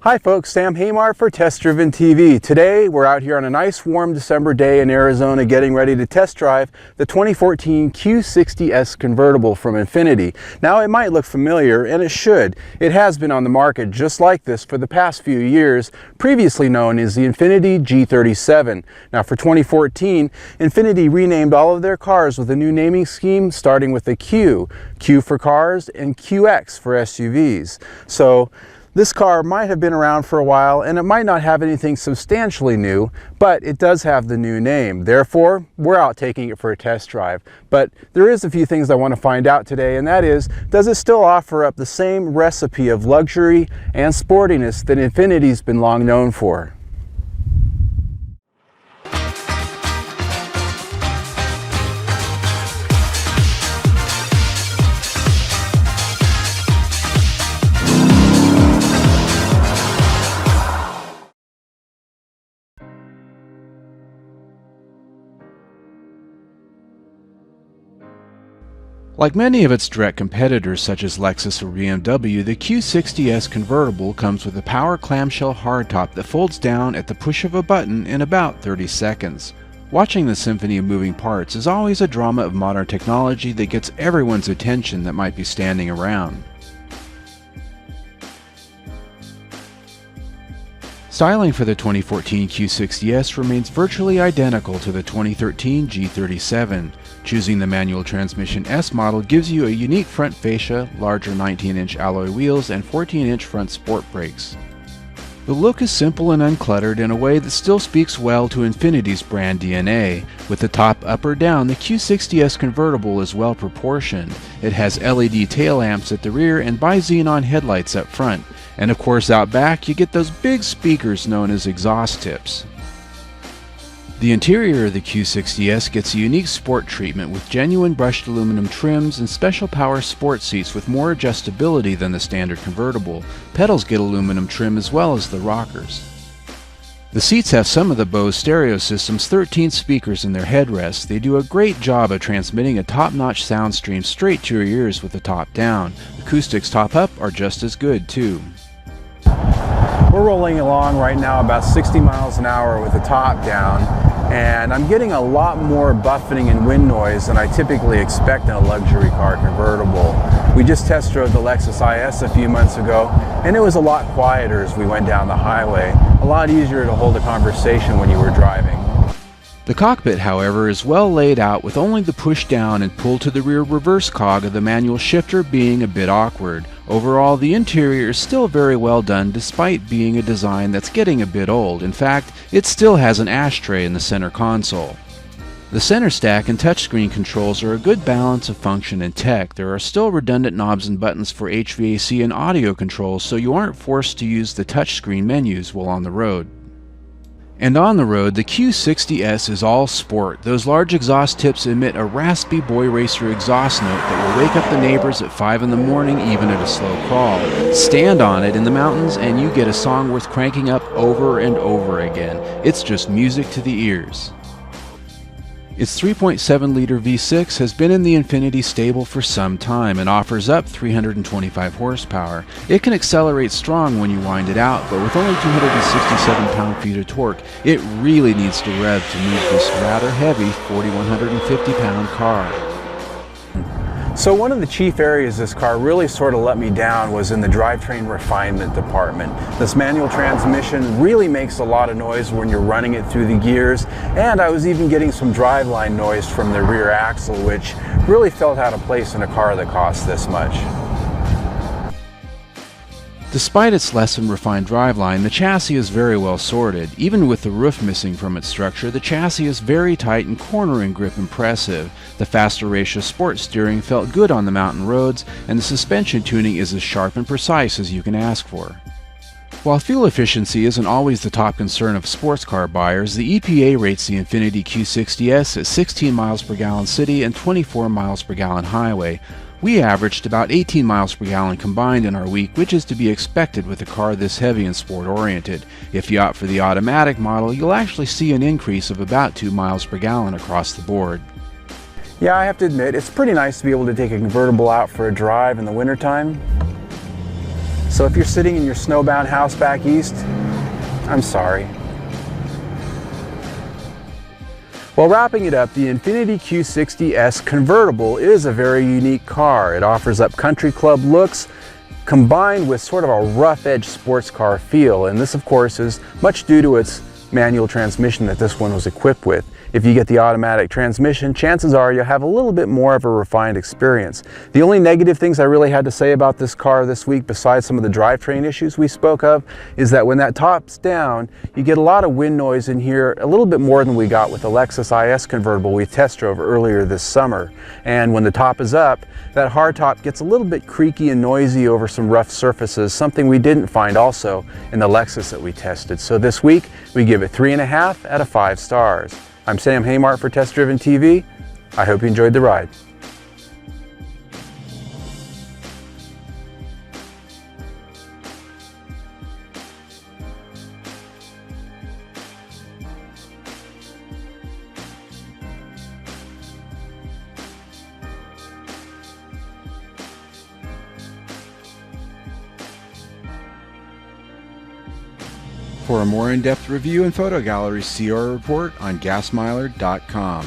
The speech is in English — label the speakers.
Speaker 1: Hi folks, Sam Hamar for Test Driven TV. Today we're out here on a nice warm December day in Arizona getting ready to test drive the 2014 Q60S convertible from Infiniti. Now it might look familiar, and it should. It has been on the market just like this for the past few years, previously known as the Infiniti G37. Now for 2014, Infiniti renamed all of their cars with a new naming scheme starting with the Q for cars and QX for SUVs. So this car might have been around for a while and it might not have anything substantially new, but it does have the new name. Therefore, we're out taking it for a test drive. But there is a few things I want to find out today, and that is, does it still offer up the same recipe of luxury and sportiness that Infiniti's been long known for?
Speaker 2: Like many of its direct competitors such as Lexus or BMW, the Q60S convertible comes with a power clamshell hardtop that folds down at the push of a button in about 30 seconds. Watching the symphony of moving parts is always a drama of modern technology that gets everyone's attention that might be standing around. Styling for the 2014 Q60S remains virtually identical to the 2013 G37. Choosing the manual transmission S model gives you a unique front fascia, larger 19-inch alloy wheels, and 14-inch front sport brakes. The look is simple and uncluttered in a way that still speaks well to Infiniti's brand DNA. With the top up or down, the Q60S convertible is well proportioned. It has LED tail lamps at the rear and bi-xenon headlights up front. And of course out back you get those big speakers known as exhaust tips. The interior of the Q60S gets a unique sport treatment with genuine brushed aluminum trims and special power sport seats with more adjustability than the standard convertible. Pedals get aluminum trim as well as the rockers. The seats have some of the Bose stereo system's 13 speakers in their headrests. They do a great job of transmitting a top-notch sound stream straight to your ears with the top down. Acoustics top up are just as good too.
Speaker 1: We're rolling along right now about 60 miles an hour with the top down, and I'm getting a lot more buffeting and wind noise than I typically expect in a luxury car convertible. We just test drove the Lexus IS a few months ago, and it was a lot quieter as we went down the highway. A lot easier to hold a conversation when you were driving.
Speaker 2: The cockpit, however, is well laid out with only the push down and pull to the rear reverse cog of the manual shifter being a bit awkward. Overall, the interior is still very well done despite being a design that's getting a bit old. In fact, it still has an ashtray in the center console. The center stack and touchscreen controls are a good balance of function and tech. There are still redundant knobs and buttons for HVAC and audio controls, so you aren't forced to use the touchscreen menus while on the road. And on the road, the Q60S is all sport. Those large exhaust tips emit a raspy boy racer exhaust note that will wake up the neighbors at 5 in the morning even at a slow crawl. Stand on it in the mountains and you get a song worth cranking up over and over again. It's just music to the ears. Its 3.7-liter V6 has been in the Infiniti stable for some time and offers up 325 horsepower. It can accelerate strong when you wind it out, but with only 267 pound-feet of torque, it really needs to rev to move this rather heavy 4,150-pound car.
Speaker 1: So one of the chief areas this car really sort of let me down was in the drivetrain refinement department. This manual transmission really makes a lot of noise when you're running it through the gears, and I was even getting some driveline noise from the rear axle, which really felt out of place in a car that costs this much.
Speaker 2: Despite its less than refined driveline, the chassis is very well sorted. Even with the roof missing from its structure, the chassis is very tight and cornering grip impressive. The faster ratio sport steering felt good on the mountain roads, and the suspension tuning is as sharp and precise as you can ask for. While fuel efficiency isn't always the top concern of sports car buyers, the EPA rates the Infiniti Q60S at 16 miles per gallon city and 24 miles per gallon highway. We averaged about 18 miles per gallon combined in our week, which is to be expected with a car this heavy and sport-oriented. If you opt for the automatic model, you'll actually see an increase of about 2 miles per gallon across the board.
Speaker 1: Yeah, I have to admit, it's pretty nice to be able to take a convertible out for a drive in the wintertime. So if you're sitting in your snowbound house back east, I'm sorry. Well, wrapping it up, the Infiniti Q60S Convertible is a very unique car. It offers up country club looks combined with sort of a rough-edge sports car feel, and this of course is much due to its manual transmission that this one was equipped with. If you get the automatic transmission, chances are you'll have a little bit more of a refined experience. The only negative things I really had to say about this car this week, besides some of the drivetrain issues we spoke of, is that when that top's down, you get a lot of wind noise in here, a little bit more than we got with the Lexus IS convertible we test drove earlier this summer. And when the top is up, that hardtop gets a little bit creaky and noisy over some rough surfaces, something we didn't find also in the Lexus that we tested. So this week, we give it 3.5 out of 5 stars. I'm Sam Haymart for Test Driven TV. I hope you enjoyed the ride.
Speaker 2: For a more in-depth review and photo gallery, see our report on gasmiler.com.